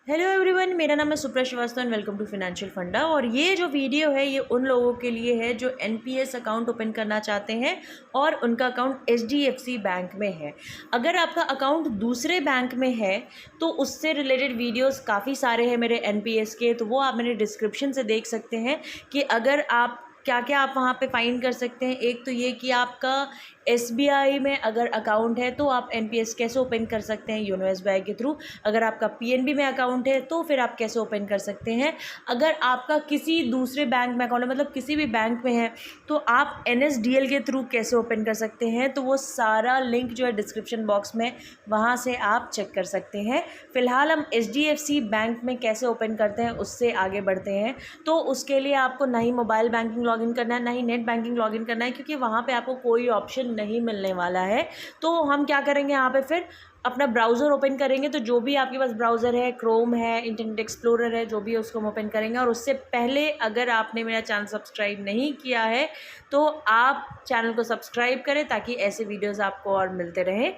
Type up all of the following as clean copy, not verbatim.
Hello everyone, मेरा नाम है Supra Srivastava and welcome to Financial Funda. और ये जो वीडियो है ये उन लोगों के लिए है जो एनपीएस अकाउंट ओपन करना चाहते हैं और उनका अकाउंट एचडीएफसी बैंक में है। अगर आपका अकाउंट दूसरे बैंक में है तो उससे रिलेटेड वीडियोस काफ़ी सारे हैं मेरे एनपीएस के, तो वो आप मेरे डिस्क्रिप्शन से देख सकते हैं कि अगर आप क्या क्या आप वहाँ पे फाइंड कर सकते हैं। एक तो ये कि आपका एसबीआई में अगर अकाउंट है तो आप एनपीएस कैसे ओपन कर सकते हैं योनो एसबीआई के थ्रू। अगर आपका पीएनबी में अकाउंट है तो फिर आप कैसे ओपन कर सकते हैं। अगर आपका किसी दूसरे बैंक में अकाउंट है, मतलब किसी भी बैंक में है, तो आप एनएसडीएल के थ्रू कैसे ओपन कर सकते हैं। तो वो सारा लिंक जो है डिस्क्रिप्शन बॉक्स में, वहाँ से आप चेक कर सकते हैं। फ़िलहाल हम एचडीएफसी बैंक में कैसे ओपन करते हैं उससे आगे बढ़ते हैं। तो उसके लिए आपको ना ही मोबाइल बैंकिंग लॉगिन करना है, ना ही नेट बैंकिंग लॉगिन करना है, क्योंकि वहाँ पे आपको कोई ऑप्शन नहीं मिलने वाला है। तो हम क्या करेंगे, यहाँ पे फिर अपना ब्राउज़र ओपन करेंगे। तो जो भी आपके पास ब्राउज़र है, क्रोम है, इंटरनेट एक्सप्लोरर है, जो भी है उसको हम ओपन करेंगे। और उससे पहले अगर आपने मेरा चैनल सब्सक्राइब नहीं किया है तो आप चैनल को सब्सक्राइब करें ताकि ऐसे वीडियोज़ आपको और मिलते रहें।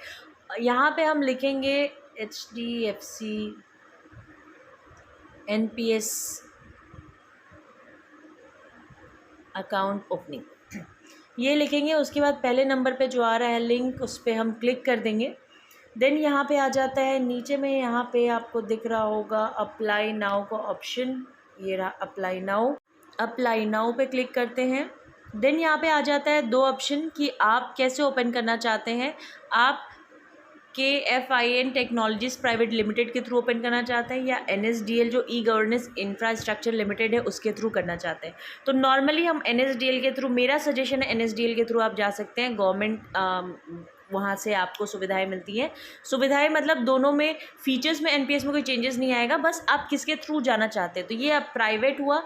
यहाँ पे हम लिखेंगे एचडीएफसी एनपीएस अकाउंट ओपनिंग, ये लिखेंगे। उसके बाद पहले नंबर पे जो आ रहा है लिंक, उस पर हम क्लिक कर देंगे। देन यहाँ पे आ जाता है नीचे में, यहाँ पे आपको दिख रहा होगा अप्लाई नाउ का ऑप्शन, ये रहा अप्लाई नाउ। अप्लाई नाउ पे क्लिक करते हैं। देन यहाँ पे आ जाता है दो ऑप्शन कि आप कैसे ओपन करना चाहते हैं। आप KFIN टेक्नोलॉजीज़ प्राइवेट लिमिटेड के थ्रू ओपन करना चाहते हैं या NSDL जो ई गवर्नेंस इंफ्रास्ट्रक्चर लिमिटेड है उसके थ्रू करना चाहते हैं। तो नॉर्मली हम NSDL के थ्रू, मेरा सजेशन है NSDL के थ्रू आप जा सकते हैं। गवर्नमेंट वहाँ से आपको सुविधाएं मिलती हैं। सुविधाएं मतलब दोनों में फीचर्स में एनपीएस में कोई चेंजेस नहीं आएगा, बस आप किसके थ्रू जाना चाहते हैं। तो ये आप प्राइवेट हुआ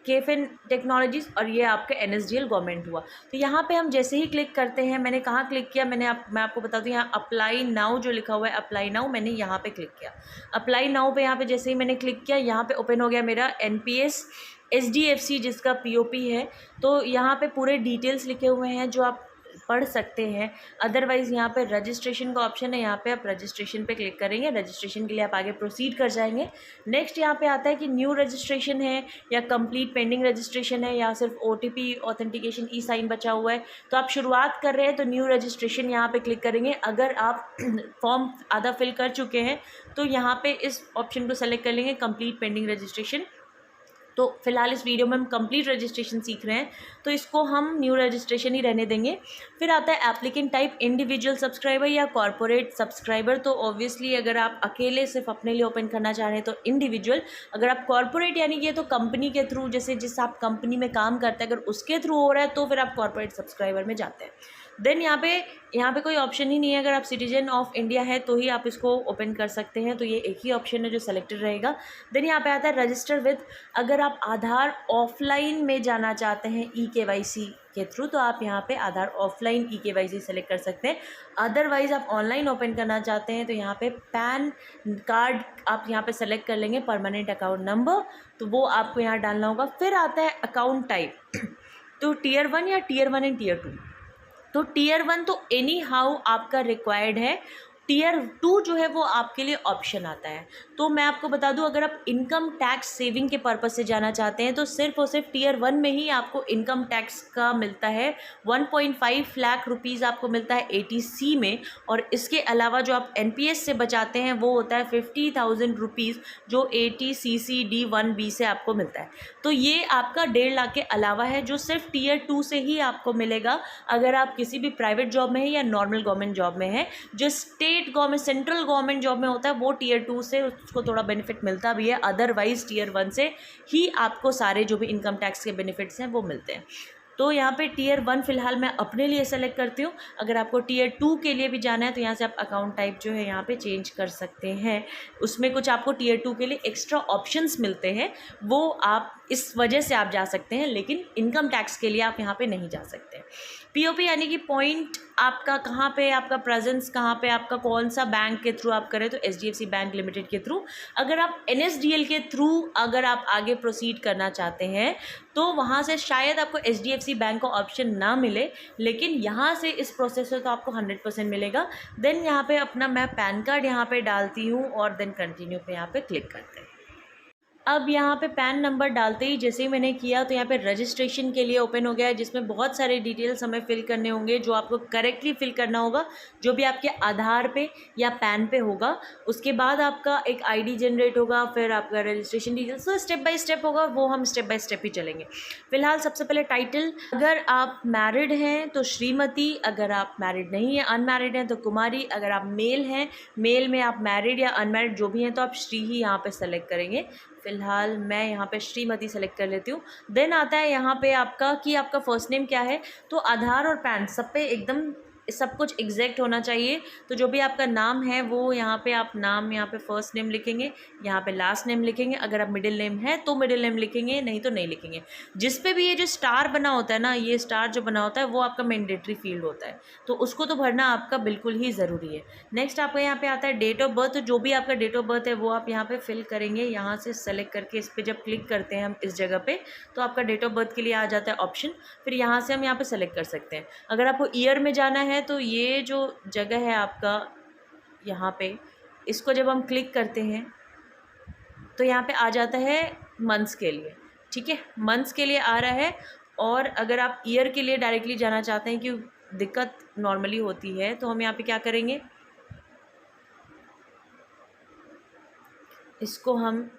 KFIN टेक्नोलॉजीज़ और ये आपका NSDL गवर्नमेंट हुआ। तो यहाँ पे हम जैसे ही क्लिक करते हैं, मैंने कहाँ क्लिक किया, मैं आपको बता दूँ, यहाँ अप्लाई नाउ जो लिखा हुआ है, अप्लाई नाउ, मैंने यहाँ पे क्लिक किया। अप्लाई नाउ पे यहाँ पे जैसे ही मैंने क्लिक किया, यहाँ पे ओपन हो गया मेरा एनपीएस एचडीएफसी जिसका पीओपी है। तो यहाँ पे पूरे डिटेल्स लिखे हुए हैं जो आप पढ़ सकते हैं। अदरवाइज़ यहाँ पे रजिस्ट्रेशन का ऑप्शन है, यहाँ पे आप रजिस्ट्रेशन पे क्लिक करेंगे। रजिस्ट्रेशन के लिए आप आगे प्रोसीड कर जाएंगे। नेक्स्ट यहाँ पे आता है कि न्यू रजिस्ट्रेशन है या कंप्लीट पेंडिंग रजिस्ट्रेशन है या सिर्फ ओटीपी ऑथेंटिकेशन ई साइन बचा हुआ है। तो आप शुरुआत कर रहे हैं तो न्यू रजिस्ट्रेशन यहाँ पे क्लिक करेंगे। अगर आप फॉर्म आधा फिल कर चुके हैं तो यहाँ पे इस ऑप्शन को सेलेक्ट कर लेंगे, कंप्लीट पेंडिंग रजिस्ट्रेशन। तो फिलहाल इस वीडियो में हम कंप्लीट रजिस्ट्रेशन सीख रहे हैं तो इसको हम न्यू रजिस्ट्रेशन ही रहने देंगे। फिर आता है एप्लीकेंट टाइप, इंडिविजुअल सब्सक्राइबर या कॉर्पोरेट सब्सक्राइबर। तो ऑब्वियसली अगर आप अकेले सिर्फ अपने लिए ओपन करना चाह रहे हैं तो इंडिविजुअल। अगर आप कॉर्पोरेट यानी कि ये तो कंपनी के थ्रू, जैसे जिस आप कंपनी में काम करते हैं, अगर उसके थ्रू हो रहा है तो फिर आप कॉर्पोरेट सब्सक्राइबर में जाते हैं। देन यहाँ पे कोई ऑप्शन ही नहीं है। अगर आप सिटीजन ऑफ इंडिया है तो ही आप इसको ओपन कर सकते हैं। तो ये एक ही ऑप्शन है जो सेलेक्टेड रहेगा। देन यहाँ पे आता है रजिस्टर विद। अगर आप आधार ऑफलाइन में जाना चाहते हैं EKYC के थ्रू तो आप यहाँ पे आधार ऑफलाइन EKYC सेलेक्ट कर सकते हैं। अदरवाइज़ आप ऑनलाइन ओपन करना चाहते हैं तो यहाँ पे पैन कार्ड आप यहाँ पे सेलेक्ट कर लेंगे, परमानेंट अकाउंट नंबर, तो वो आपको यहाँ डालना होगा। फिर आता है अकाउंट टाइप, तो टियर 1 या टियर 1 एंड टियर 2। तो टियर 1 तो एनी हाउ आपका रिक्वायर्ड है। टियर 2 जो है वो आपके लिए ऑप्शन आता है। तो मैं आपको बता दूं, अगर आप इनकम टैक्स सेविंग के पर्पस से जाना चाहते हैं तो सिर्फ और सिर्फ टियर 1 में ही आपको इनकम टैक्स का मिलता है 1.5 लाख रुपीज़ आपको मिलता है ATC में। और इसके अलावा जो आप NPS से बचाते हैं वो होता है 50,000 रुपीज़ जो ATCCD1B से आपको मिलता है। तो ये आपका 1.5 लाख के अलावा है जो सिर्फ टियर 2 से ही आपको मिलेगा अगर आप किसी भी प्राइवेट जॉब में है या नॉर्मल गवर्नमेंट जॉब में है। जो state government, central government job में होता है वो टियर 2 से उसको थोड़ा बेनिफिट मिलता भी है। अदरवाइज टियर 1 से ही आपको सारे जो भी इनकम टैक्स के बेनिफिट्स हैं वो मिलते हैं। तो यहाँ पे टियर 1 फिलहाल मैं अपने लिए सेलेक्ट करती हूँ। अगर आपको टियर 2 के लिए भी जाना है तो यहाँ से आप अकाउंट टाइप जो है यहाँ पे चेंज कर सकते हैं। उसमें कुछ आपको टियर 2 के लिए एक्स्ट्रा ऑप्शंस मिलते हैं, वो आप इस वजह से आप जा सकते हैं, लेकिन इनकम टैक्स के लिए आप यहाँ पे नहीं जा सकते। पीओपी यानी कि पॉइंट आपका कहाँ पे, आपका प्रेजेंस कहाँ पे, आपका कौन सा बैंक के थ्रू आप करें तो HDFC बैंक लिमिटेड के थ्रू। अगर आप NSDL के थ्रू अगर आप आगे प्रोसीड करना चाहते हैं तो वहाँ से शायद आपको HDFC बैंक का ऑप्शन ना मिले, लेकिन यहाँ से इस प्रोसेस से तो आपको 100% मिलेगा। देन यहाँ पे अपना मैं पैन कार्ड यहाँ पे डालती हूँ और देन कंटिन्यू पे यहाँ पे क्लिक करते हैं। अब यहाँ पे पैन नंबर डालते ही जैसे ही मैंने किया तो यहाँ पे रजिस्ट्रेशन के लिए ओपन हो गया है, जिसमें बहुत सारे डिटेल्स हमें फिल करने होंगे जो आपको करेक्टली फिल करना होगा, जो भी आपके आधार पे या पैन पे होगा। उसके बाद आपका एक आईडी जनरेट होगा, फिर आपका रजिस्ट्रेशन डिटेल्स, तो स्टेप बाय स्टेप होगा, वो हम स्टेप बाय स्टेप ही चलेंगे। फिलहाल सबसे पहले टाइटल, अगर आप मैरिड हैं तो श्रीमती, अगर आप मैरिड नहीं हैं अनमैरिड हैं तो कुमारी, अगर आप मेल हैं, मेल में आप मैरिड या अनमैरिड जो भी हैं तो आप श्री ही यहाँ पे सेलेक्ट करेंगे। फ़िलहाल मैं यहाँ पे श्रीमती सेलेक्ट कर लेती हूँ। देन आता है यहाँ पे आपका कि आपका फ़र्स्ट नेम क्या है, तो आधार और पैन सब पे एकदम सब कुछ एग्जैक्ट होना चाहिए। तो जो भी आपका नाम है वो यहाँ पे आप नाम यहाँ पे फ़र्स्ट नेम लिखेंगे, यहाँ पे लास्ट नेम लिखेंगे, अगर आप मिडिल नेम है तो मिडिल नेम लिखेंगे, नहीं तो नहीं लिखेंगे। जिस पे भी ये जो स्टार बना होता है ना, ये स्टार जो बना होता है वो आपका मैंडेटरी फील्ड होता है, तो उसको तो भरना आपका बिल्कुल ही ज़रूरी है। नेक्स्ट आपका यहाँ पे आता है डेट ऑफ बर्थ, तो जो भी आपका डेट ऑफ बर्थ है वो आप यहाँ पे फिल करेंगे। यहाँ से सेलेक्ट करके इस पर जब क्लिक करते हैं हम इस जगह पे, तो आपका डेट ऑफ बर्थ के लिए आ जाता है ऑप्शन, फिर यहाँ से हम यहाँ पे सेलेक्ट कर सकते हैं। अगर आपको ईयर में जाना है तो ये जो जगह है आपका यहाँ पे, इसको जब हम क्लिक करते हैं तो यहाँ पे आ जाता है मंथ्स के लिए, ठीक है, मंथ्स के लिए आ रहा है। और अगर आप ईयर के लिए डायरेक्टली जाना चाहते हैं, कि दिक्कत नॉर्मली होती है, तो हम यहाँ पे क्या करेंगे, इसको हम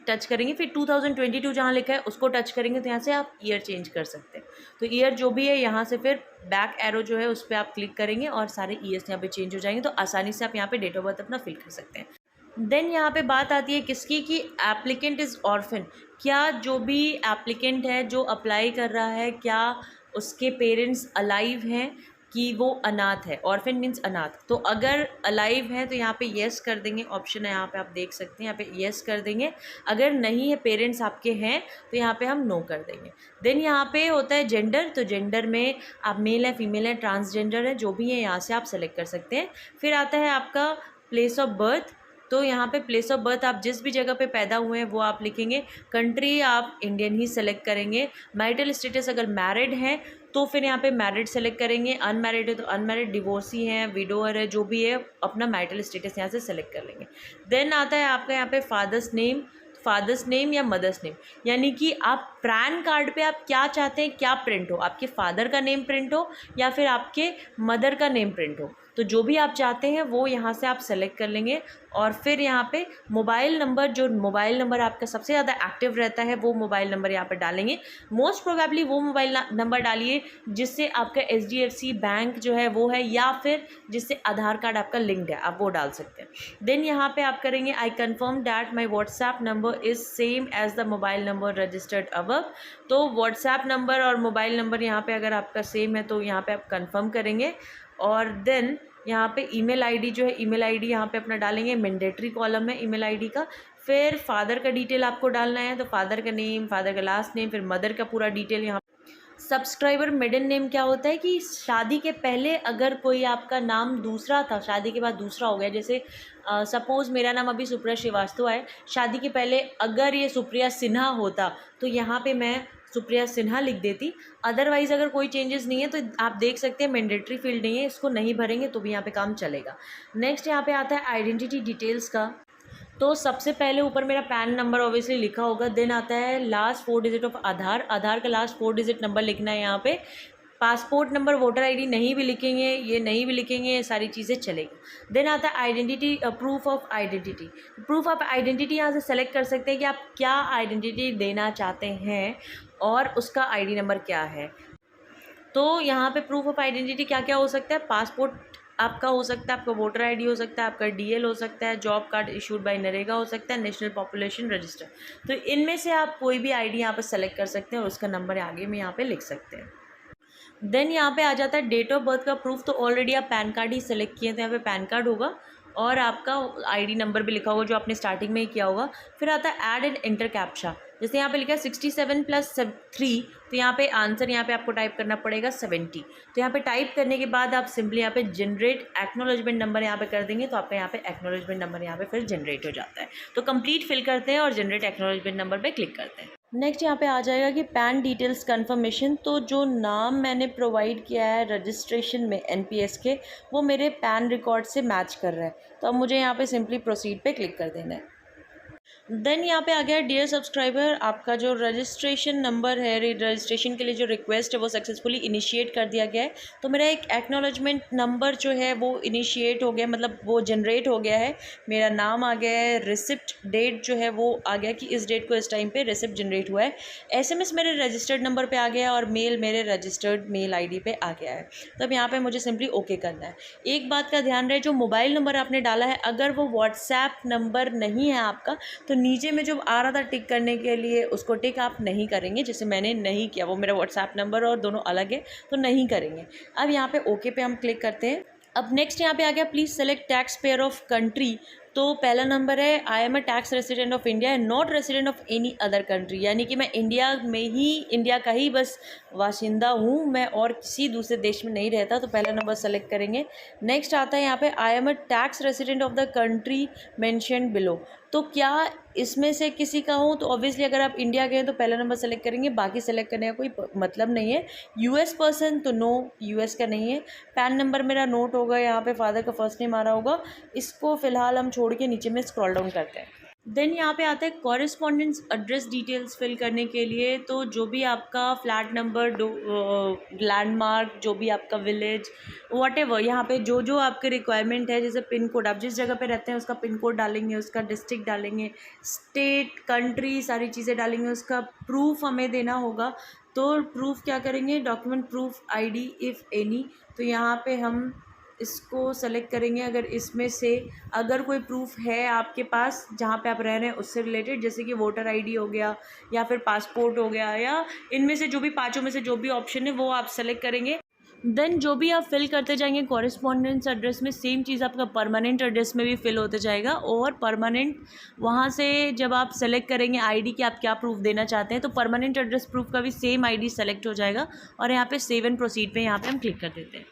टच करेंगे, फिर 2022 जहाँ लिखा है उसको टच करेंगे, तो यहाँ से आप ईयर चेंज कर सकते हैं। तो ईयर जो भी है यहाँ से फिर बैक एरो जो है उस पर आप क्लिक करेंगे और सारे ईयर्स यहाँ पे चेंज हो जाएंगे, तो आसानी से आप यहाँ पे डेट ऑफ बर्थ अपना फिल कर सकते हैं। देन यहाँ पे बात आती है किसकी, कि एप्लीकेंट इज़ ऑर्फन, क्या जो भी एप्लीकेंट है जो अप्लाई कर रहा है, क्या उसके पेरेंट्स अलाइव हैं कि वो अनाथ है। ऑर्फन मीन्स अनाथ, तो अगर अलाइव है तो यहाँ पे येस कर देंगे, ऑप्शन है यहाँ पे आप देख सकते हैं, यहाँ पे येस कर देंगे। अगर नहीं है, पेरेंट्स आपके हैं, तो यहाँ पे हम नो कर देंगे। देन यहाँ पे होता है जेंडर, तो जेंडर में आप मेल है, फीमेल है, ट्रांसजेंडर है, जो भी है यहाँ से आप सेलेक्ट कर सकते हैं। फिर आता है आपका प्लेस ऑफ बर्थ, तो यहाँ पे प्लेस ऑफ बर्थ आप जिस भी जगह पे पैदा हुए हैं वो आप लिखेंगे। कंट्री आप इंडियन ही सेलेक्ट करेंगे। मैरिटल स्टेटस अगर मैरिड हैं तो फिर यहाँ पे मैरिड सेलेक्ट करेंगे, अनमैरिड है तो अनमैरिड, डिवोर्सी हैं, विडोअर है, जो भी है अपना मैरिटल स्टेटस यहाँ से सेलेक्ट कर लेंगे। देन आता है आपका यहाँ पे फादर्स नेम या मदर्स नेम, यानी कि आप पैन कार्ड पे आप क्या चाहते हैं, क्या प्रिंट हो, आपके फादर का नेम प्रिंट हो या फिर आपके मदर का नेम प्रिंट हो, तो जो भी आप चाहते हैं वो यहाँ से आप सेलेक्ट कर लेंगे। और फिर यहाँ पे मोबाइल नंबर, जो मोबाइल नंबर आपका सबसे ज़्यादा एक्टिव रहता है वो मोबाइल नंबर यहाँ पे डालेंगे। मोस्ट प्रोबेबली वो मोबाइल नंबर डालिए जिससे आपका HDFC बैंक जो है वो है, या फिर जिससे आधार कार्ड आपका लिंक्ड है, आप वो डाल सकते हैं। देन यहाँ पे आप करेंगे I confirm that my WhatsApp number is same as the mobile number registered above, तो व्हाट्सएप नंबर और मोबाइल नंबर यहाँ पे अगर आपका सेम है तो यहाँ पे आप कन्फर्म करेंगे। और देन यहाँ पे ईमेल आईडी जो है, ईमेल आईडी यहाँ पे अपना डालेंगे, मैंडेटरी कॉलम है ईमेल आईडी का। फिर फादर का डिटेल आपको डालना है, तो फादर का नेम, फादर का लास्ट नेम, फिर मदर का पूरा डिटेल यहाँ। सब्सक्राइबर मिडिल नेम क्या होता है, कि शादी के पहले अगर कोई आपका नाम दूसरा था, शादी के बाद दूसरा हो गया, जैसे सपोज़ मेरा नाम अभी सुप्रिया श्रीवास्तव है, शादी के पहले अगर ये सुप्रिया सिन्हा होता तो यहाँ पे मैं सुप्रिया सिन्हा लिख देती। अदरवाइज़ अगर कोई चेंजेस नहीं है तो आप देख सकते हैं मैंडेटरी फील्ड नहीं है, इसको नहीं भरेंगे तो भी यहाँ पे काम चलेगा। नेक्स्ट यहाँ पे आता है आइडेंटिटी डिटेल्स का, तो सबसे पहले ऊपर मेरा पैन नंबर ऑब्वियसली लिखा होगा। देन आता है लास्ट 4 डिजिट ऑफ आधार, आधार का लास्ट 4 डिजिट नंबर लिखना है यहाँ पे। पासपोर्ट नंबर, वोटर आईडी नहीं भी लिखेंगे, ये नहीं भी लिखेंगे, ये सारी चीज़ें चलेगी। देन आता है identity, proof of identity. Proof of identity यहाँ से सेलेक्ट कर सकते हैं कि आप क्या आइडेंटिटी देना चाहते हैं और उसका आईडी नंबर क्या है। तो यहाँ पे प्रूफ ऑफ आइडेंटिटी क्या क्या हो सकता है, पासपोर्ट आपका हो सकता है, आपका वोटर आईडी हो सकता है, आपका DL हो सकता है, job card issued by NREGA हो सकता है, नेशनल पॉपुलेशन रजिस्टर। तो इनमें से आप कोई भी आईडी यहाँ पर सेलेक्ट कर सकते हैं और उसका नंबर आगे में यहाँ पे लिख सकते हैं। देन यहाँ पे आ जाता है डेट ऑफ बर्थ का प्रूफ, तो ऑलरेडी आप पैन कार्ड ही सेलेक्ट किए, तो यहाँ पे पैन कार्ड होगा और आपका आईडी नंबर भी लिखा होगा जो आपने स्टार्टिंग में ही किया होगा। फिर आता है ऐड एंड एंटर कैप्चा, जैसे यहाँ पे लिखा है 67 + 3, तो यहाँ पे आंसर यहाँ पे आपको टाइप करना पड़ेगा 70। तो यहाँ पे टाइप करने के बाद आप सिंपली यहाँ पे जनरेट एक्नॉलेजमेंट नंबर यहाँ पे कर देंगे, तो आपका यहाँ पे एक्नॉलेजमेंट नंबर यहाँ पे फिर जनरेट हो जाता है। तो कंप्लीट फिल करते हैं और जनरेट एक्नॉलेजमेंट नंबर पे क्लिक करते हैं। नेक्स्ट यहाँ पे आ जाएगा कि पैन डिटेल्स कंफर्मेशन। तो जो नाम मैंने प्रोवाइड किया है रजिस्ट्रेशन में एनपीएस के, वो मेरे पैन रिकॉर्ड से मैच कर रहा है। तो अब मुझे यहाँ पे सिंपली प्रोसीड पे क्लिक कर देना है। देन यहाँ पे आ गया डियर सब्सक्राइबर, आपका जो रजिस्ट्रेशन नंबर है, रजिस्ट्रेशन के लिए जो रिक्वेस्ट है वो सक्सेसफुली इनिशिएट कर दिया गया है। तो मेरा एक एक्नॉलेजमेंट नंबर जो है वो इनिशिएट हो गया, मतलब वो जनरेट हो गया है। मेरा नाम आ गया है, रिसिप्ट डेट जो है वो आ गया कि इस डेट को इस टाइम पे रिसिप्ट जनरेट हुआ है। एसएमएस मेरे रजिस्टर्ड नंबर पे आ गया है और मेल मेरे रजिस्टर्ड मेल आईडी पे आ गया है। तो अब यहाँ पे मुझे सिंपली ओके करना है। एक बात का ध्यान रहे, जो मोबाइल नंबर आपने डाला है अगर वो व्हाट्सएप नंबर नहीं है आपका, तो नीचे में जो आ रहा था टिक करने के लिए, उसको टिक आप नहीं करेंगे, जैसे मैंने नहीं किया। वो मेरा व्हाट्सएप नंबर और दोनों अलग है, तो नहीं करेंगे। अब यहाँ पे ओके पे हम क्लिक करते हैं। अब नेक्स्ट यहाँ पे आ गया please select tax payer of country. तो पहला नंबर है I am a tax resident of India and not resident of any other country, यानी कि मैं इंडिया में ही, इंडिया का ही बस वाशिंदा हूँ, मैं और किसी दूसरे देश में नहीं रहता। तो पहला नंबर सेलेक्ट करेंगे। नेक्स्ट आता है यहाँ पे I am a tax resident of the country mentioned below. तो क्या इसमें से किसी का हूँ, तो ऑब्वियसली अगर आप इंडिया गए तो पहला नंबर सेलेक्ट करेंगे, बाकी सेलेक्ट करने का कोई मतलब नहीं है। यूएस पर्सन तो नो, यूएस का नहीं है। पैन नंबर मेरा नोट होगा, यहाँ पे फादर का फर्स्ट नेम आ रहा होगा। इसको फिलहाल हम छोड़ के नीचे में स्क्रॉल डाउन करते हैं। देन यहाँ पे आता है कॉरेस्पॉन्डेंस एड्रेस डिटेल्स फिल करने के लिए। तो जो भी आपका फ्लैट नंबर, लैंडमार्क, जो भी आपका विलेज, व्हाटएवर, यहाँ पे जो जो आपके रिक्वायरमेंट है, जैसे पिन कोड, आप जिस जगह पे रहते हैं उसका पिन कोड डालेंगे, उसका डिस्ट्रिक्ट डालेंगे, स्टेट, कंट्री, सारी चीज़ें डालेंगे। उसका प्रूफ हमें देना होगा। तो प्रूफ क्या करेंगे, document proof ID if any. तो यहाँ पे हम इसको सेलेक्ट करेंगे। अगर इसमें से अगर कोई प्रूफ है आपके पास जहाँ पे आप रह रहे हैं उससे रिलेटेड, जैसे कि वोटर आईडी हो गया या फिर पासपोर्ट हो गया, या इनमें से जो भी पांचों में से जो भी ऑप्शन है वो आप सेलेक्ट करेंगे। देन जो भी आप फिल करते जाएंगे कॉरेस्पॉन्डेंस एड्रेस में, सेम चीज़ आपका परमानेंट एड्रेस में भी फिल होते जाएगा। और परमानेंट वहाँ से जब आप सेलेक्ट करेंगे आईडी कि आप क्या प्रूफ देना चाहते हैं, तो परमानेंट एड्रेस प्रूफ का भी सेम आईडी सेलेक्ट हो जाएगा। और यहाँ पे सेव एंड प्रोसीड पे यहाँ पे हम क्लिक कर देते हैं।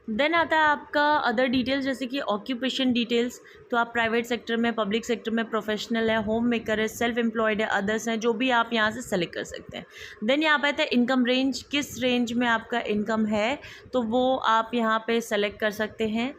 देन आता है आपका अदर डिटेल्स, जैसे कि ऑक्यूपेशन डिटेल्स। तो आप प्राइवेट सेक्टर में, पब्लिक सेक्टर में, प्रोफेशनल है, होम मेकर है, सेल्फ एम्प्लॉयड है, अदर्स हैं, जो भी आप यहाँ से सेलेक्ट कर सकते हैं। देन यहाँ पे आता है इनकम रेंज, किस रेंज में आपका इनकम है, तो वो आप यहाँ पे सेलेक्ट कर सकते हैं।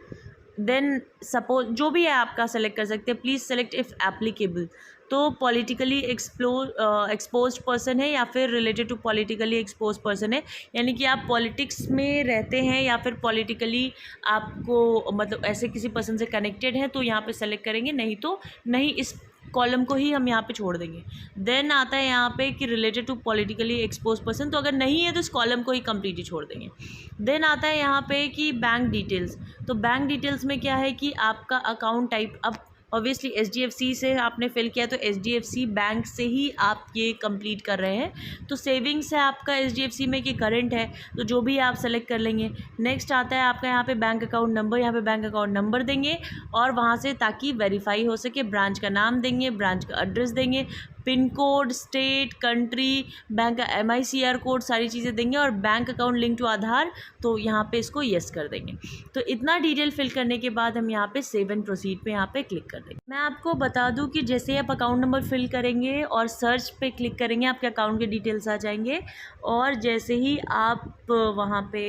देन सपोज जो भी है आपका सेलेक्ट कर सकते हैं। Please select if applicable. तो पॉलिटिकली एक्सपोज पर्सन है या फिर related to politically expose person है, यानी कि आप पॉलिटिक्स में रहते हैं या फिर पॉलिटिकली आपको मतलब ऐसे किसी पर्सन से कनेक्टेड हैं, तो यहाँ पे सेलेक्ट करेंगे, नहीं तो नहीं, इस कॉलम को ही हम यहाँ पे छोड़ देंगे। देन आता है यहाँ पे कि related to politically expose person, तो अगर नहीं है तो इस कॉलम को ही कम्प्लीटली छोड़ देंगे। देन आता है यहाँ पे कि बैंक डिटेल्स। तो बैंक डिटेल्स में क्या है कि आपका अकाउंट टाइप, अब ऑब्वियसली एचडीएफसी से आपने फिल किया तो एचडीएफसी बैंक से ही आप ये कंप्लीट कर रहे हैं। तो सेविंग्स है आपका एचडीएफसी में कि करंट है, तो जो भी आप सेलेक्ट कर लेंगे। नेक्स्ट आता है आपका यहाँ पे बैंक अकाउंट नंबर, यहाँ पे बैंक अकाउंट नंबर देंगे और वहाँ से ताकि वेरीफाई हो सके ब्रांच का नाम देंगे, ब्रांच का एड्रेस देंगे, pin code, state, country, bank का MICR कोड, सारी चीज़ें देंगे और बैंक अकाउंट लिंक टू आधार। तो यहाँ पे इसको येस कर देंगे। तो इतना डिटेल फिल करने के बाद हम यहाँ पे सेव एंड प्रोसीड पे यहाँ पे क्लिक कर देंगे। मैं आपको बता दूँ कि जैसे आप अकाउंट नंबर फिल करेंगे और सर्च पे क्लिक करेंगे, आपके अकाउंट के डिटेल्स आ जाएंगे। और जैसे ही आप वहाँ पे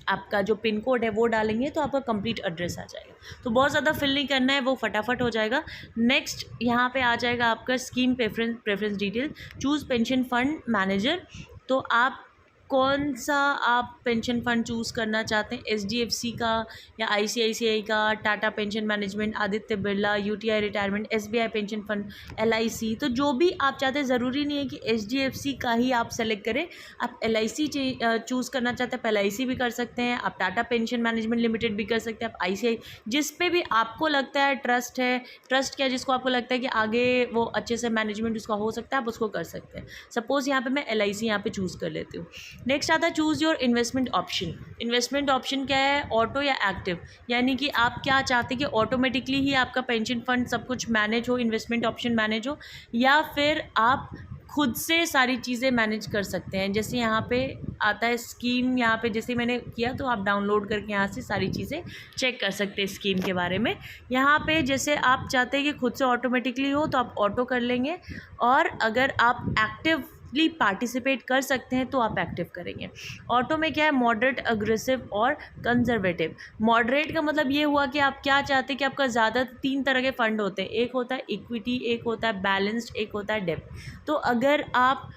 आपका जो पिन कोड है वो डालेंगे तो आपका कंप्लीट एड्रेस आ जाएगा। तो बहुत ज़्यादा फिल नहीं करना है, वो फटाफट हो जाएगा। नेक्स्ट यहाँ पे आ जाएगा आपका scheme preference detail, choose pension fund manager. तो आप कौन सा आप पेंशन फ़ंड चूज़ करना चाहते हैं, एचडीएफसी का या आईसीआईसीआई का, Tata pension management, Aditya Birla, UTI retirement, SBI pension fund, LIC. तो जो भी आप चाहते हैं, ज़रूरी नहीं है कि एचडीएफसी का ही आप सेलेक्ट करें। आप एलआईसी चूज़ करना चाहते हैं आप एलआईसी भी कर सकते हैं, आप टाटा पेंशन मैनेजमेंट लिमिटेड भी कर सकते हैं, आप आईसीआई, जिस पे भी आपको लगता है ट्रस्ट है, ट्रस्ट क्या जिसको आपको लगता है कि आगे वो अच्छे से मैनेजमेंट उसका हो सकता है, आप उसको कर सकते हैं। सपोज़ यहाँ पर मैं एलआईसी यहाँ पर चूज़ कर लेती हूँ। नेक्स्ट आता है choose your investment option. Investment option क्या है, ऑटो या एक्टिव, यानी कि आप क्या चाहते हैं कि ऑटोमेटिकली ही आपका पेंशन फंड सब कुछ मैनेज हो, इन्वेस्टमेंट ऑप्शन मैनेज हो, या फिर आप खुद से सारी चीज़ें मैनेज कर सकते हैं। जैसे यहाँ पे आता है स्कीम, यहाँ पे जैसे मैंने किया तो आप डाउनलोड करके यहाँ से सारी चीज़ें चेक कर सकते हैं स्कीम के बारे में। यहाँ पे जैसे आप चाहते हैं कि खुद से ऑटोमेटिकली हो तो आप ऑटो कर लेंगे, और अगर आप एक्टिवली पार्टिसिपेट कर सकते हैं तो आप एक्टिव करेंगे। ऑटो में क्या है, मॉडरेट, अग्रेसिव और कंजर्वेटिव। मॉडरेट का मतलब ये हुआ कि आप क्या चाहते हैं कि आपका ज़्यादा 3 तरह के फंड होते हैं, एक होता है इक्विटी, एक होता है बैलेंस्ड, एक होता है डेब्ट। तो अगर आप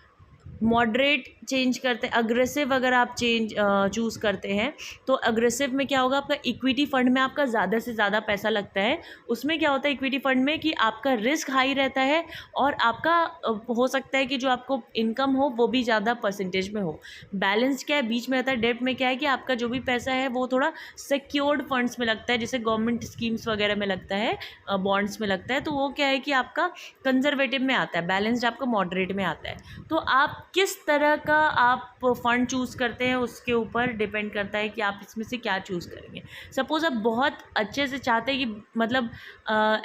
मॉडरेट चेंज करते हैं, अग्रेसिव अगर आप चूज़ करते हैं तो अग्रेसिव में क्या होगा, आपका इक्विटी फंड में आपका ज़्यादा से ज़्यादा पैसा लगता है। उसमें क्या होता है इक्विटी फंड में कि आपका रिस्क हाई रहता है और आपका हो सकता है कि जो आपको इनकम हो वो भी ज़्यादा परसेंटेज में हो। बैलेंस क्या है, बीच में रहता है। डेब्ट में क्या है कि आपका जो भी पैसा है वो थोड़ा सिक्योर्ड फंड्स में लगता है, जैसे गवर्नमेंट स्कीम्स वगैरह में लगता है, बॉन्ड्स में लगता है, तो वो क्या है कि आपका कंजर्वेटिव में आता है, बैलेंस्ड आपका मॉडरेट में आता है। तो आप किस तरह का आप फ़ंड चूज़ करते हैं उसके ऊपर डिपेंड करता है कि आप इसमें से क्या चूज़ करेंगे। सपोज़ आप बहुत अच्छे से चाहते हैं कि मतलब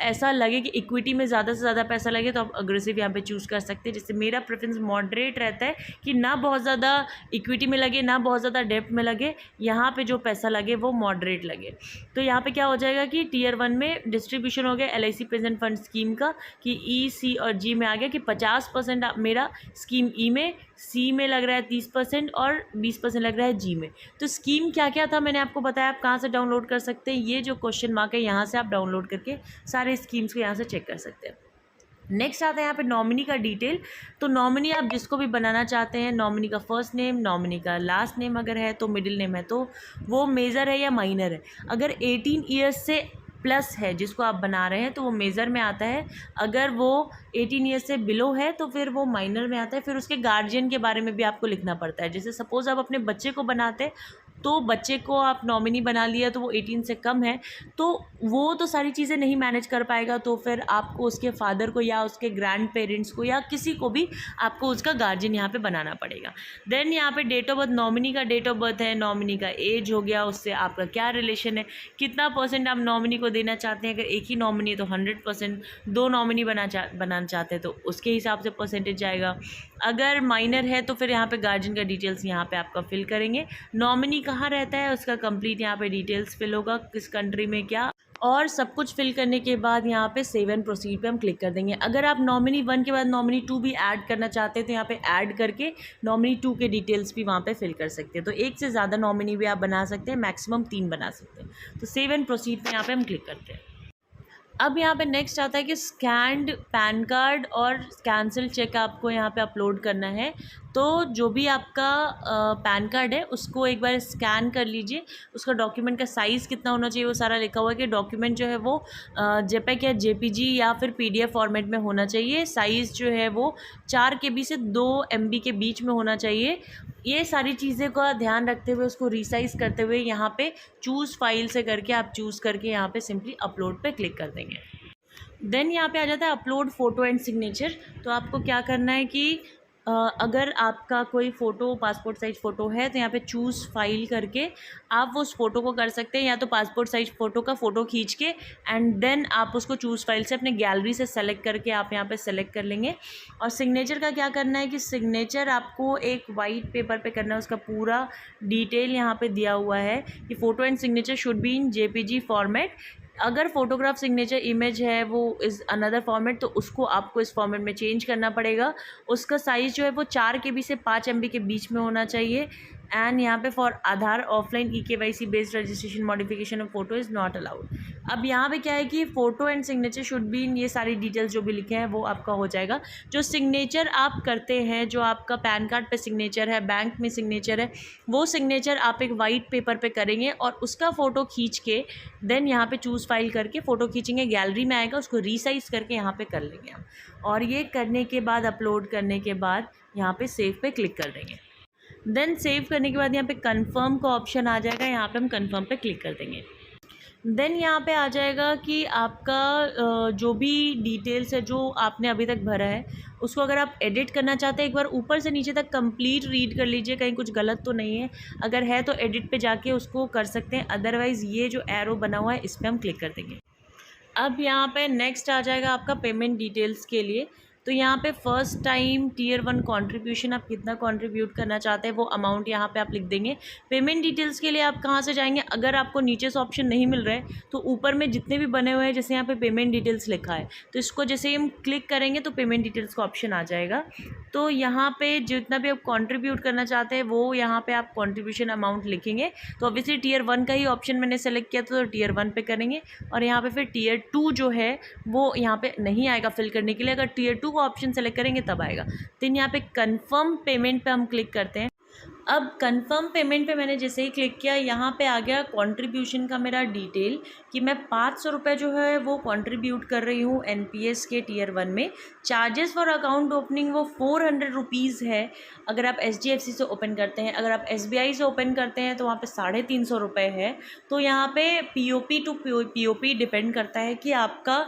ऐसा लगे कि इक्विटी में ज़्यादा से ज़्यादा पैसा लगे तो आप अग्रेसिव यहाँ पे चूज़ कर सकते हैं। जैसे मेरा प्रेफरेंस मॉडरेट रहता है कि ना बहुत ज़्यादा इक्विटी में लगे ना बहुत ज़्यादा डेब्ट में लगे, यहाँ पे जो पैसा लगे वो मॉडरेट लगे। तो यहाँ पे क्या हो जाएगा कि टियर 1 में डिस्ट्रीब्यूशन हो गया LIC प्रेजेंट फंड स्कीम का कि E, C और G में आ गया कि 50% मेरा स्कीम E में, C में लग रहा है 30% और 20% लग रहा है G में। तो स्कीम क्या क्या था मैंने आपको बताया, आप कहाँ से डाउनलोड कर सकते हैं, ये जो क्वेश्चन मार्क है यहाँ से आप डाउनलोड करके सारे स्कीम्स को यहाँ से चेक कर सकते हैं। नेक्स्ट आता है यहाँ पे नॉमिनी का डिटेल। तो नॉमिनी आप जिसको भी बनाना चाहते हैं, नॉमिनी का फर्स्ट नेम, नॉमिनी का लास्ट नेम अगर है तो, मिडिल नेम है तो वो मेजर है या माइनर है। अगर 18 ईयर्स से प्लस है जिसको आप बना रहे हैं तो वो मेजर में आता है, अगर वो 18 ईयर्स से बिलो है तो फिर वो माइनर में आता है। फिर उसके गार्जियन के बारे में भी आपको लिखना पड़ता है। जैसे सपोज़ आप अपने बच्चे को बनाते हैं तो बच्चे को आप नॉमिनी बना लिया तो वो 18 से कम है तो वो तो सारी चीज़ें नहीं मैनेज कर पाएगा, तो फिर आपको उसके फादर को या उसके ग्रैंड पेरेंट्स को या किसी को भी आपको उसका गार्जियन यहाँ पे बनाना पड़ेगा। देन यहाँ पे डेट ऑफ बर्थ, नॉमिनी का डेट ऑफ बर्थ है, नॉमिनी का एज हो गया, उससे आपका क्या रिलेशन है, कितना % आप नॉमिनी को देना चाहते हैं। अगर एक ही नॉमिनी है तो 100%, 2 नॉमिनी बनाना चाहते हैं तो उसके हिसाब से परसेंटेज जाएगा। अगर माइनर है तो फिर यहाँ पे गार्जियन का डिटेल्स यहाँ पे आपका फिल करेंगे। नॉमिनी कहाँ रहता है उसका कंप्लीट यहाँ पे डिटेल्स फिल होगा, किस कंट्री में क्या, और सब कुछ फिल करने के बाद यहाँ पे सेव एंड प्रोसीड पे हम क्लिक कर देंगे। अगर आप नॉमिनी 1 के बाद नॉमिनी 2 भी ऐड करना चाहते हैं तो यहाँ पे ऐड करके नॉमिनी 2 के डिटेल्स भी वहाँ पे फिल कर सकते हैं। तो एक से ज़्यादा नॉमिनी भी आप बना सकते हैं, मैक्सिमम 3 बना सकते हैं। तो सेव एंड प्रोसीड पे यहाँ पे हम क्लिक करते हैं। अब यहाँ पे नेक्स्ट आता है कि स्कैन्ड पैन कार्ड और कैंसिल चेक आपको यहाँ पे अपलोड करना है। तो जो भी आपका पैन कार्ड है उसको एक बार स्कैन कर लीजिए, उसका डॉक्यूमेंट का साइज़ कितना होना चाहिए वो सारा लिखा हुआ है कि डॉक्यूमेंट जो है वो जेपेग या JPG या फिर PDF फॉर्मेट में होना चाहिए। साइज़ जो है वो 4 KB से 2 MB के बीच में होना चाहिए। ये सारी चीज़ें का ध्यान रखते हुए उसको रीसाइज़ करते हुए यहाँ पे चूज़ फाइल से करके आप चूज़ करके यहाँ पे सिंपली अपलोड पे क्लिक कर देंगे। देन यहाँ पे आ जाता है अपलोड फ़ोटो एंड सिग्नेचर। तो आपको क्या करना है कि अगर आपका कोई फ़ोटो पासपोर्ट साइज़ फ़ोटो है तो यहाँ पे चूज़ फाइल करके आप वो उस फ़ोटो को कर सकते हैं, या तो पासपोर्ट साइज़ फ़ोटो का फ़ोटो खींच के एंड देन आप उसको चूज़ फाइल से अपने गैलरी से सेलेक्ट करके आप यहाँ पे सेलेक्ट कर लेंगे। और सिग्नेचर का क्या करना है कि सिग्नेचर आपको एक वाइट पेपर पे करना है, उसका पूरा डिटेल यहाँ पे दिया हुआ है कि photo and signature should be in JPG format. अगर फोटोग्राफ सिग्नेचर इमेज है वो इज़ अनदर फॉर्मेट तो उसको आपको इस फॉर्मेट में चेंज करना पड़ेगा। उसका साइज़ जो है वो 4 KB से 5 MB के बीच में होना चाहिए। एंड यहाँ पे for Aadhaar offline EKYC based registration modification of photo is not allowed. अब यहाँ पे क्या है कि photo and signature should be in, ये सारी डिटेल्स जो भी लिखे हैं वो आपका हो जाएगा। जो सिग्नेचर आप करते हैं, जो आपका पैन कार्ड पे सिग्नेचर है, बैंक में सिग्नेचर है, वो सिग्नेचर आप एक वाइट पेपर पे करेंगे और उसका फ़ोटो खींच के देन यहाँ पे चूज़ फाइल करके फ़ोटो खींचेंगे, गैलरी में आएगा, उसको रीसाइज़ करके यहाँ पे कर लेंगे हम। और ये करने के बाद अपलोड करने के बाद यहाँ पे सेव पे क्लिक कर देंगे। देन सेव करने के बाद यहाँ पे कंफर्म का ऑप्शन आ जाएगा, यहाँ पे हम कंफर्म पे क्लिक कर देंगे। देन यहाँ पे आ जाएगा कि आपका जो भी डिटेल्स है जो आपने अभी तक भरा है उसको अगर आप एडिट करना चाहते हैं एक बार ऊपर से नीचे तक कंप्लीट रीड कर लीजिए, कहीं कुछ गलत तो नहीं है। अगर है तो एडिट पे जाके उसको कर सकते हैं, अदरवाइज़ ये जो एरो बना हुआ है इस पर हम क्लिक कर देंगे। अब यहाँ पे नेक्स्ट आ जाएगा आपका पेमेंट डिटेल्स के लिए। तो यहाँ पे फर्स्ट टाइम टीयर 1 कंट्रीब्यूशन आप कितना कंट्रीब्यूट करना चाहते हैं वो अमाउंट यहाँ पे आप लिख देंगे। पेमेंट डिटेल्स के लिए आप कहाँ से जाएंगे, अगर आपको नीचे से ऑप्शन नहीं मिल रहा है तो ऊपर में जितने भी बने हुए हैं जैसे यहाँ पे पेमेंट डिटेल्स लिखा है तो इसको जैसे ही हम क्लिक करेंगे तो पेमेंट डिटेल्स का ऑप्शन आ जाएगा। तो यहाँ पे जितना भी आप कंट्रीब्यूट करना चाहते हैं वो यहाँ पे आप कंट्रीब्यूशन अमाउंट लिखेंगे। तो ऑब्वियसली टीयर 1 का ही ऑप्शन मैंने सेलेक्ट किया तो टीयर 1 पे करेंगे और यहाँ पे फिर टीयर 2 जो है वो यहाँ पे नहीं आएगा फिल करने के लिए, अगर टीयर 2 का ऑप्शन सेलेक्ट करेंगे तब आएगा। तो यहाँ पे कन्फर्म पेमेंट पे हम क्लिक करते हैं। अब कंफर्म पेमेंट पे मैंने जैसे ही क्लिक किया यहाँ पे आ गया कंट्रीब्यूशन का मेरा डिटेल कि मैं 500 रुपये जो है वो कंट्रीब्यूट कर रही हूँ एनपीएस के टीयर 1 में। चार्जेस फॉर अकाउंट ओपनिंग वो 400 रुपीज़ है अगर आप एचडीएफसी से ओपन करते हैं, अगर आप एसबीआई से ओपन करते हैं तो वहाँ पे 350 रुपये है। तो यहाँ पे पीओपी टू पीओपी डिपेंड करता है कि आपका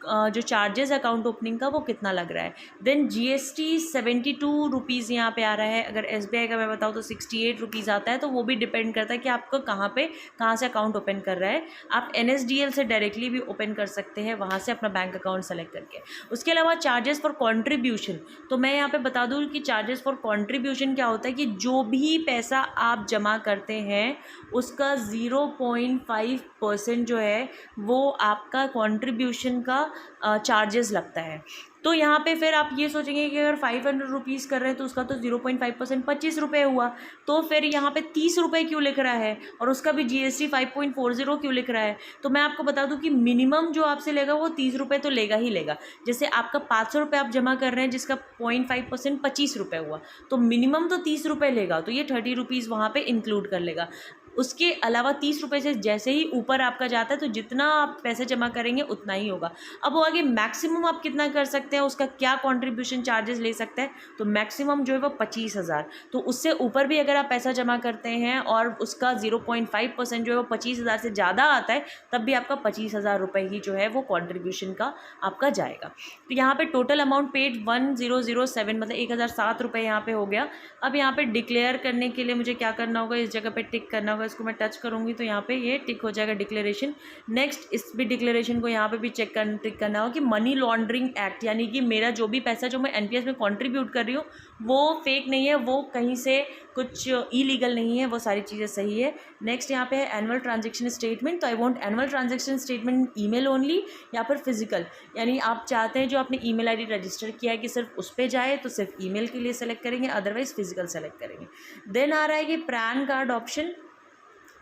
जो चार्जेस अकाउंट ओपनिंग का वो कितना लग रहा है। देन जीएसटी 72 रुपीज़ यहाँ पे आ रहा है। अगर एसबीआई का मैं बताऊँ तो 68 रुपीज़ आता है। तो वो भी डिपेंड करता है कि आपको कहाँ से अकाउंट ओपन कर रहा है। आप एनएसडीएल से डायरेक्टली भी ओपन कर सकते हैं वहाँ से अपना बैंक अकाउंट सेलेक्ट करके। उसके अलावा चार्जेस फॉर कॉन्ट्रीब्यूशन, तो मैं यहाँ पर बता दूँ कि चार्जेस फॉर कॉन्ट्रीब्यूशन क्या होता है कि जो भी पैसा आप जमा करते हैं उसका 0.5% जो है वो आपका कॉन्ट्रीब्यूशन का चार्जेस लगता है। तो यहाँ पे फिर आप ये सोचेंगे कि अगर 500 रुपीज़ कर रहे हैं तो उसका तो 0.5% 25 रुपये हुआ, तो फिर यहाँ पे 30 रुपये क्यों लिख रहा है और उसका भी जीएसटी 5.40 क्यों लिख रहा है। तो मैं आपको बता दूँ कि मिनिमम जो आपसे लेगा वो 30 रुपये तो लेगा ही लेगा। जैसे आपका 500 रुपये आप जमा कर रहे हैं जिसका 0.5% 25 रुपये हुआ, तो मिनिमम तो 30 रुपये लेगा, तो ये 30 रुपीज़ वहाँ पर इंक्लूड कर लेगा। उसके अलावा 30 रुपये से जैसे ही ऊपर आपका जाता है तो जितना आप पैसे जमा करेंगे उतना ही होगा। अब वो आगे मैक्सिमम आप कितना कर सकते हैं, उसका क्या कंट्रीब्यूशन चार्जेस ले सकते हैं, तो मैक्सिमम जो है वो 25,000। तो उससे ऊपर भी अगर आप पैसा जमा करते हैं और उसका 0.5% जो है वो 25,000 से ज़्यादा आता है तब भी आपका 25,000 रुपये ही जो है वो कॉन्ट्रीब्यूशन का आपका जाएगा। तो यहाँ पर टोटल अमाउंट पेड 1007 मतलब 1007 रुपये यहाँ पर हो गया। अब यहाँ पर डिक्लेयर करने के लिए मुझे क्या करना होगा, इस जगह पर टिक करना होगा। इसको मैं टच करूंगी तो यहाँ पे ये टिक हो जाएगा डिक्लेरेशन। नेक्स्ट इस भी डिक्लेरेशन को यहाँ पे भी टिक करना होगा कि मनी लॉन्ड्रिंग एक्ट, यानी कि मेरा जो भी पैसा जो मैं एनपीएस में कंट्रीब्यूट कर रही हूँ वो फेक नहीं है, वो कहीं से कुछ इलीगल नहीं है, वो सारी चीज़ें सही है। नेक्स्ट यहाँ पे है एनुअल ट्रांजेक्शन स्टेटमेंट। तो I want annual transaction statement email only या फिर फिजिकल, यानी आप चाहते हैं जो आपने ईमेल आईडी रजिस्टर किया है कि सिर्फ उस पर जाए तो सिर्फ ईमेल के लिए सेलेक्ट करेंगे, अदरवाइज फिजिकल सेलेक्ट करेंगे। देन आ रहा है कि pan card option.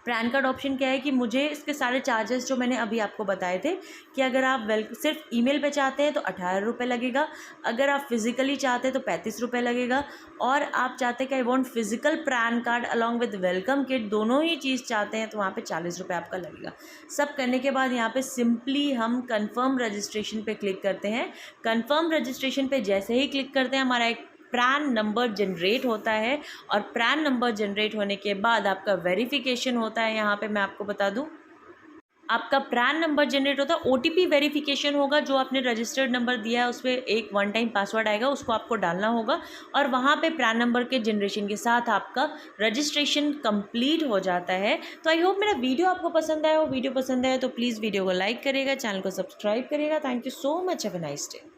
Pan card option क्या है कि मुझे इसके सारे चार्जेस जो मैंने अभी आपको बताए थे कि अगर आप सिर्फ ईमेल पे चाहते हैं तो 18 रुपये लगेगा, अगर आप फिज़िकली चाहते हैं तो 35 रुपये लगेगा, और आप चाहते हैं कि I want physical pan card along with welcome kit, दोनों ही चीज़ चाहते हैं तो वहाँ पे 40 रुपये आपका लगेगा। सब करने के बाद यहाँ पे सिंपली हम कन्फर्म रजिस्ट्रेशन पे क्लिक करते हैं। कन्फर्म रजिस्ट्रेशन पे जैसे ही क्लिक करते हैं हमारा एक पैन नंबर जनरेट होता है, और पैन नंबर जनरेट होने के बाद आपका वेरिफिकेशन होता है। यहाँ पे मैं आपको बता दूं आपका पैन नंबर जनरेट होता है, ओटीपी वेरिफिकेशन होगा, जो आपने रजिस्टर्ड नंबर दिया है उस पर एक 1 टाइम पासवर्ड आएगा, उसको आपको डालना होगा और वहाँ पे पैन नंबर के जनरेशन के साथ आपका रजिस्ट्रेशन कंप्लीट हो जाता है। तो आई होप मेरा वीडियो आपको पसंद आया हो। वीडियो पसंद आया तो प्लीज़ वीडियो को लाइक करिएगा, चैनल को सब्सक्राइब करिएगा। Thank you so much, have a nice day.